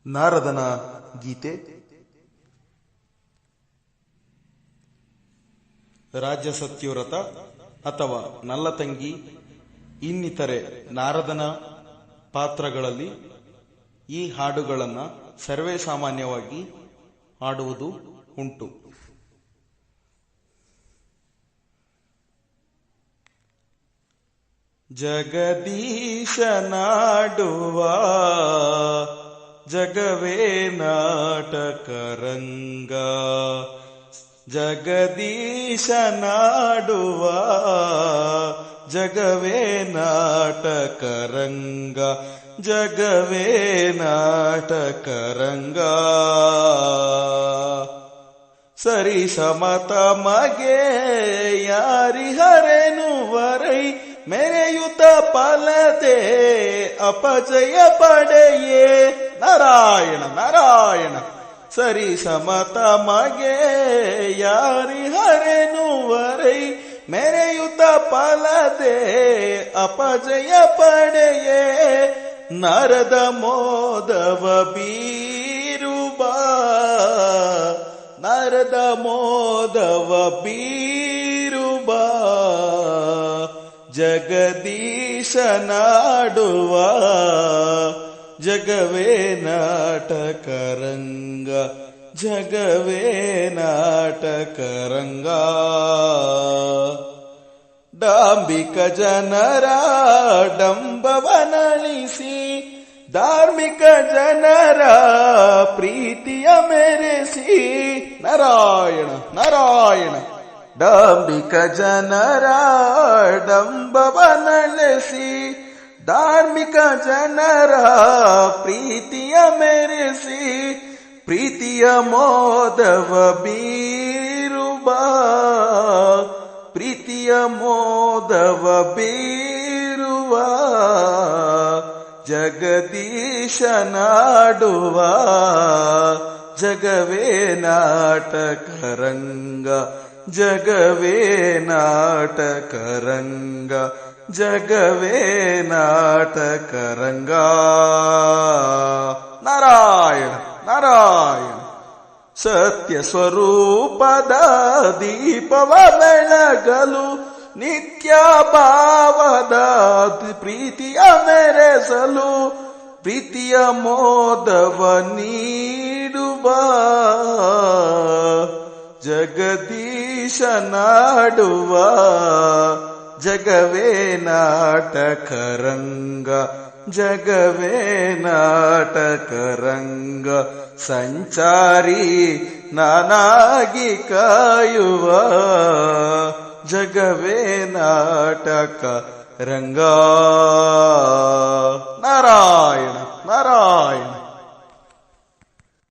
ನಾರದನ ಗೀತೆ. ರಾಜ್ಯ ಸತ್ಯವ್ರತ ಅಥವಾ ನಲ್ಲತಂಗಿ ಇನ್ನಿತರೆ ನಾರದನ ಪಾತ್ರಗಳಲ್ಲಿ ಈ ಹಾಡುಗಳನ್ನು ಸರ್ವೇ ಸಾಮಾನ್ಯವಾಗಿ ಹಾಡುವುದು ಉಂಟು. ಜಗದೀಶನಾಡುವ ಜಗವೇ ನಾಟಕರಂಗ, ಜಗದೀಶನಾಡುವ ಜಗವೇ ನಾಟಕರಂಗ, ಜಗವೇ ನಾಟಕರಂಗ. ಸರಿ ಸಮತ ಮಗೆ ಯಾರಿಹರೆನು ವರೈ ಮೆರೆಯುತ ಫಲದೆ ಅಪಜಯ ಪಡೆಯೇ. ನಾರಾಯಣ ನಾರಾಯಣ. ಸರಿ ಸಮತ ಮಗೆ ಯಾರಿಹರೆನು ವರೈ ಮೆರೆಯುತ ಫಲದೆ ಅಪಜಯ ಪಡೆಯೇ. ನರದ ಮೋದವ ಬೀರುಬ, ನರದ ಮೋದವ ಬೀರುಬ, ಜಗದೀಶನಾಡುವ ಜಗವೇ ನಾಟಕರಂಗ, ಜಗವೇ ನಾಟಕರಂಗ. ಡಾಂಬಿಕ ಜನರ ಡಂಬವನಳಿಸಿ, ಧಾರ್ಮಿಕ ಜನರ ಪ್ರೀತಿಯ ಮೆರೆಸಿ. ನಾರಾಯಣ ನಾರಾಯಣ. ಡಾಂಬಿಕ ಜನರ ಡಂಬವನಳಿಸಿ, ಧಾರ್ಮಿಕ ಜನರ ಪ್ರೀತಿಯ ಮೆರೆಸಿ. ಪ್ರೀತಿಯ ಮೋದವ ಬೀರುಬ, ಪ್ರೀತಿಯ ಮೋದವ ಬೀರುವ ಜಗದೀಶನಾಡುವ ಜಗವೇ ನಾಟಕರಂಗ, ಜಗವೇ ನಾಟಕರಂಗ, ಜಗವೇ ನಾಟಕರಂಗ. ನಾರಾಯಣ ನಾರಾಯಣ. ಸತ್ಯ ಸ್ವರೂಪದ ದೀಪವ ಬೆಳಗಲು, ನಿತ್ಯ ಭಾವದ ಪ್ರೀತಿಯ ಮೆರೆಸಲು, ಪ್ರೀತಿಯ ಮೋದವ ನೀಡುವ ಜಗದೀಶನಾಡುವ ಜಗವೇ ನಾಟಕರಂಗ, ಜಗವೇ ನಾಟಕರಂಗ. ಸಂಚಾರಿ ನಾನಾಗಿ ಕಾಯುವ ಜಗವೇ ನಾಟಕ ರಂಗ.